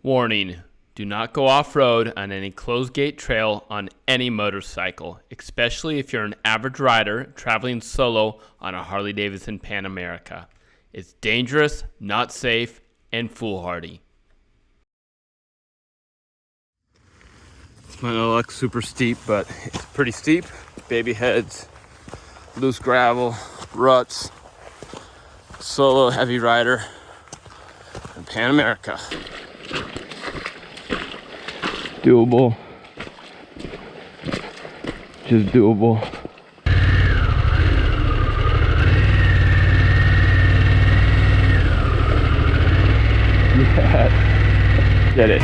Warning, do not go off-road on any closed-gate trail on any motorcycle, especially if you're an average rider traveling solo on a Harley-Davidson Pan America. It's dangerous, not safe, and foolhardy. This might not look super steep, but it's pretty steep. Baby heads, loose gravel, ruts, solo heavy rider, and Pan America. Doable, just doable. Yeah, did it.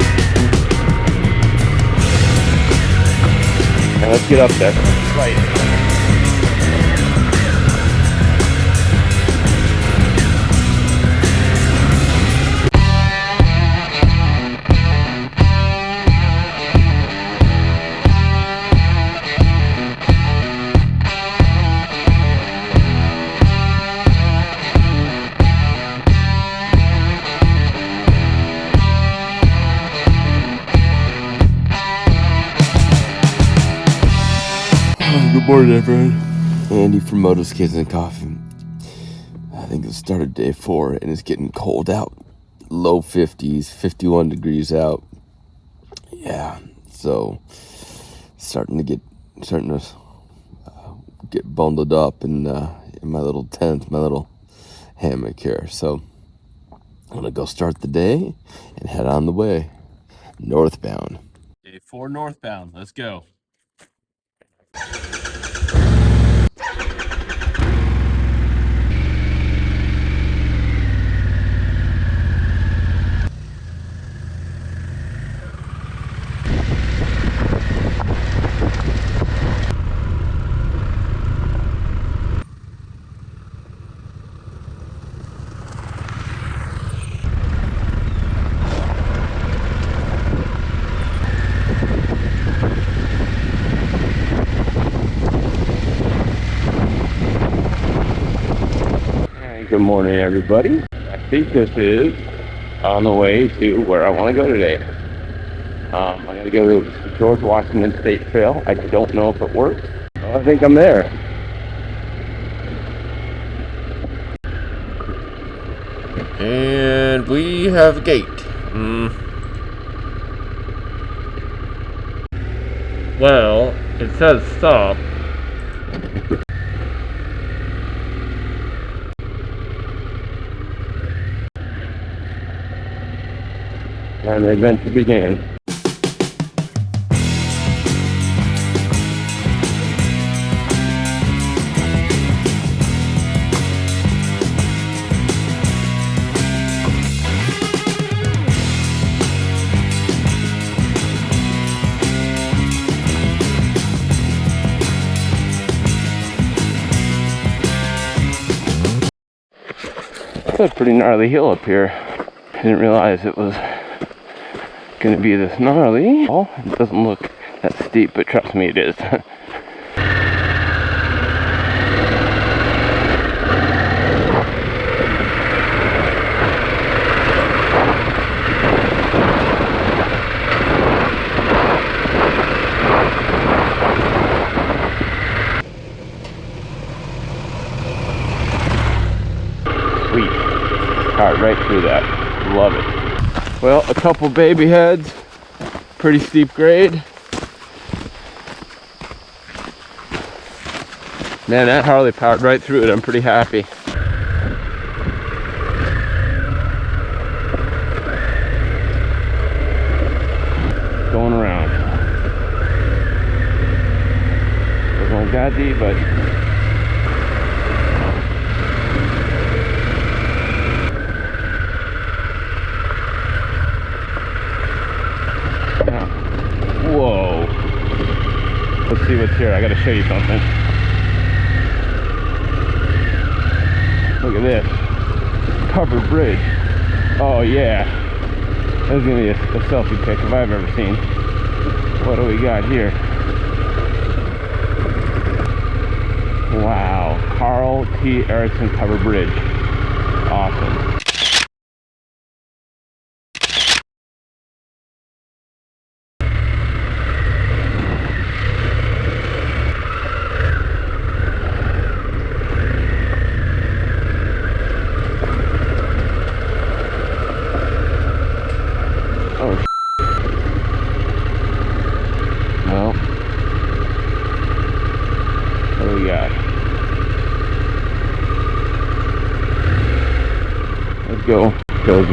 Now let's get up there. Right. Good morning, everyone. Andy from Motos, Kids, and Coffee. I think it started day 4, and it's getting cold out. Low 50s, 51 degrees out. Yeah, so starting to get bundled up in my little tent, my little hammock here. So I'm gonna go start the day and head on the way northbound. Day 4 northbound. Let's go. Good morning, everybody. I think this is on the way to where I want to go today. I'm going to go to the George Washington State Trail. I don't know if it works. Well, I think I'm there. And we have a gate. Well, it says stop. And the adventure began. It's a pretty gnarly hill up here. I didn't realize it was going to be this gnarly. Oh, it doesn't look that steep, but trust me, it is. Sweet. Alright, right through that. Love it. Well, a couple baby heads, pretty steep grade. Man, that Harley powered right through it. I'm pretty happy. Going around. Wasn't like that deep, but whoa. Let's see what's here. I gotta show you something. Look at this. Covered bridge. Oh yeah. This is gonna be a selfie pic if I've ever seen. What do we got here? Wow. Carl T. Erickson Covered Bridge. Awesome.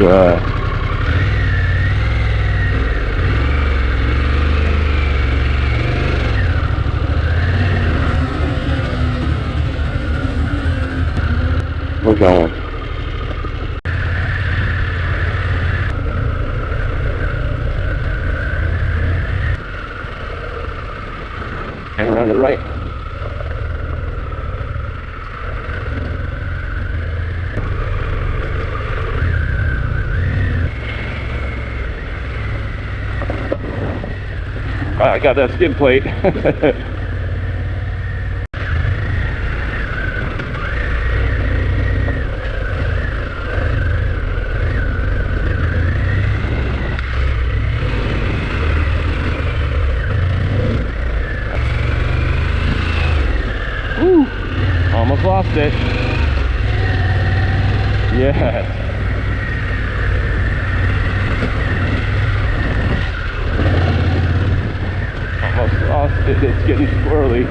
of we're going. And around the right. I got that skid plate. Woo! Almost lost it. Yes. Almost lost it. It's getting squirrely.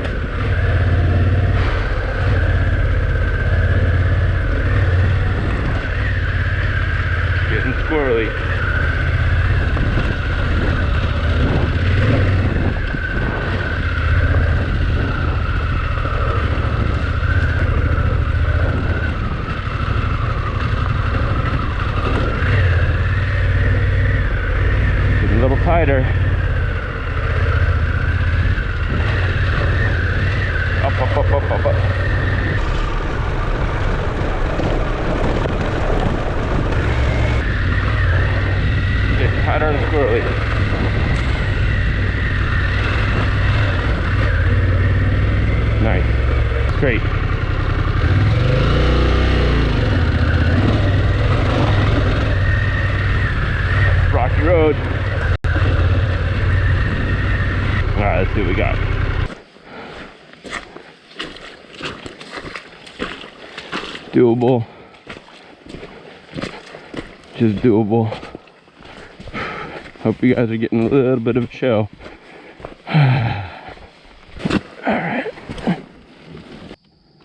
Getting squirrely. Getting a little tighter. Up. Get tighter and squirrely. Nice. Straight. Rocky road. Alright, let's see what we got. Doable. Just doable. Hope you guys are getting a little bit of a show. Alright.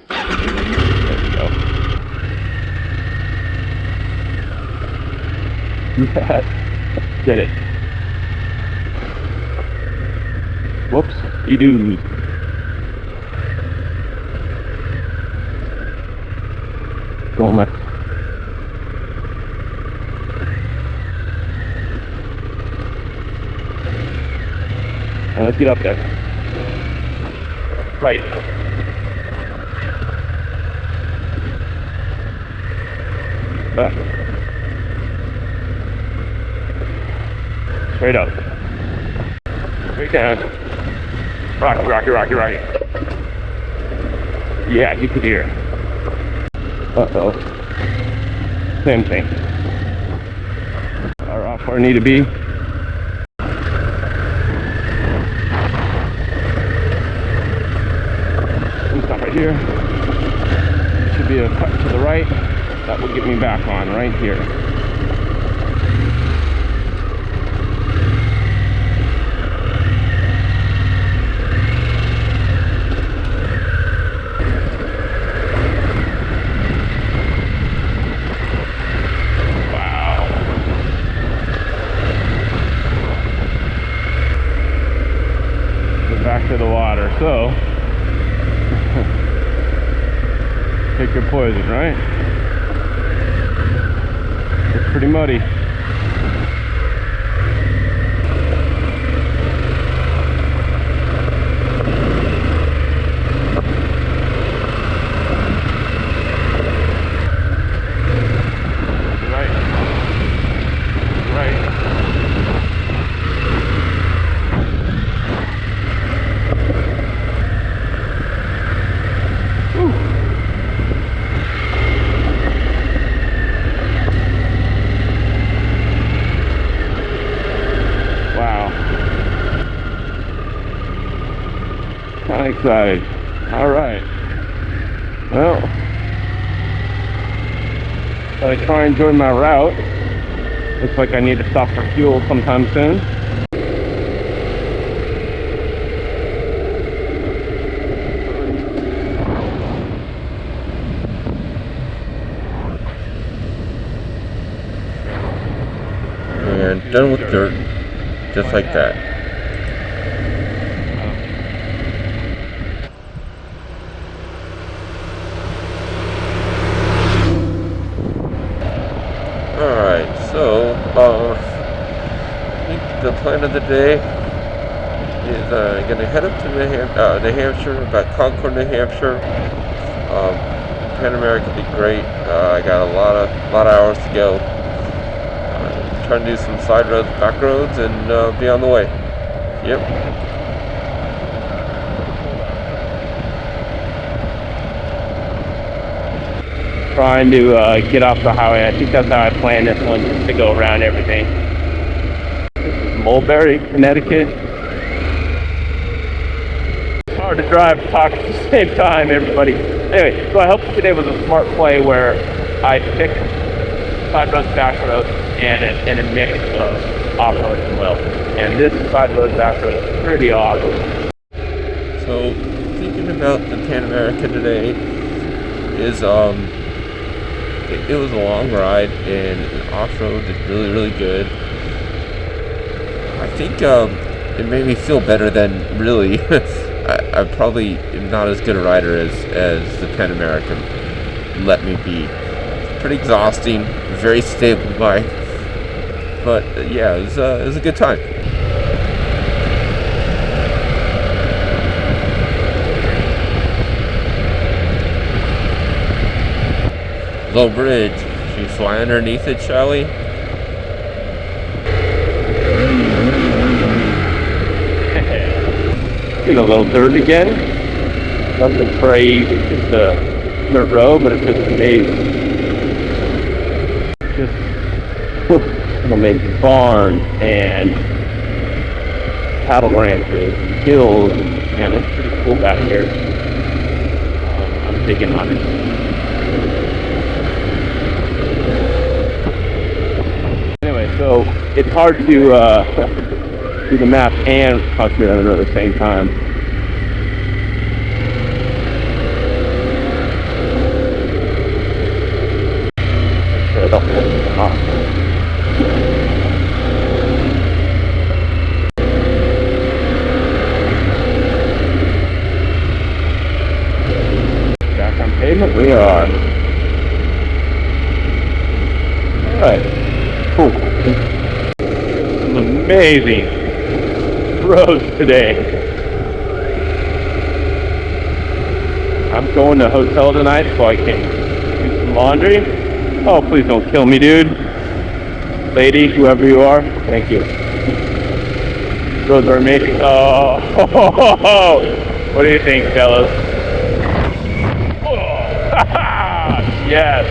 There we go. Yeah. Did it. Whoops. You do. Going left. And let's get up there. Right. Back. Straight up. Straight down. Rocky. Yeah, you could hear. Uh-oh. Same thing. Are off where I need to be. Stop right here. Should be a cut to the right. That will get me back on right here. To the water, so pick your poison, right? It's pretty muddy. Excited. All right. Well, gotta try and enjoy my route. Looks like I need to stop for fuel sometime soon. done with dirt, just like that. Alright, so, I think the plan of the day is going to head up to New Hampshire, about Concord, New Hampshire. Pan America would be great. I got a lot of hours to go. Trying to do some side roads, back roads, and be on the way. Yep. Trying to get off the highway. I think that's how I planned this one, just to go around everything. This is Mulberry, Connecticut. It's hard to drive and talk at the same time, everybody. Anyway, so I hope today was a smart play where I picked side roads, back roads, and a mix of off-road as well. And this side road, back road is pretty awesome. So, thinking about the Pan America today is, it was a long ride, and off-road is really, really good. I think it made me feel better than really. I probably am not as good a rider as the Pan America let me be. It's pretty exhausting, very stable bike, but yeah, it was a good time. Low bridge. Should we fly underneath it, shall we? A little dirt again. Nothing crazy, just a dirt road, but it's just amazing. Just amazing barns and cattle ranches and hills, and it's pretty cool back here. I'm digging on it. Anyway, so it's hard to do the map and concentrate on it at the same time. Back on pavement we are. Alright, cool. Some amazing roads today. I'm going to a hotel tonight so I can do some laundry. Oh, please don't kill me, dude. Lady, whoever you are, thank you. Roads are amazing. Oh, what do you think, fellas? Oh, yes.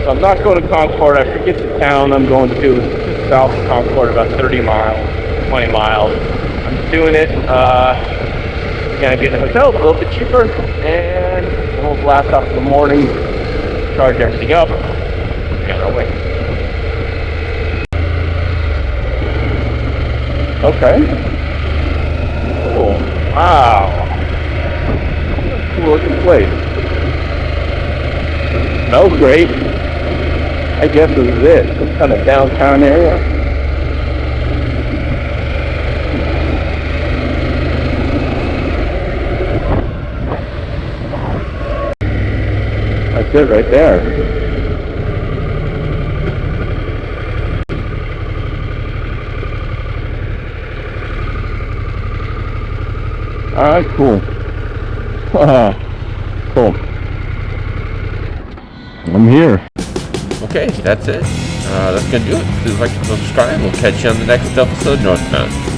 So I'm not going to Concord. I forget the town I'm going to. It's just south of Concord, about 30 miles, 20 miles. I'm just doing it. Gonna get in a hotel, a little bit cheaper, and we'll blast off in the morning, charge everything up, get our way. Okay. Cool. Wow. Cool looking place. Smells great. I guess this is it. Some kind of downtown area. That's it right there. Alright, cool. Cool. I'm here. Okay, that's it. That's gonna do it. Please like and subscribe. We'll catch you on the next episode, Northbound.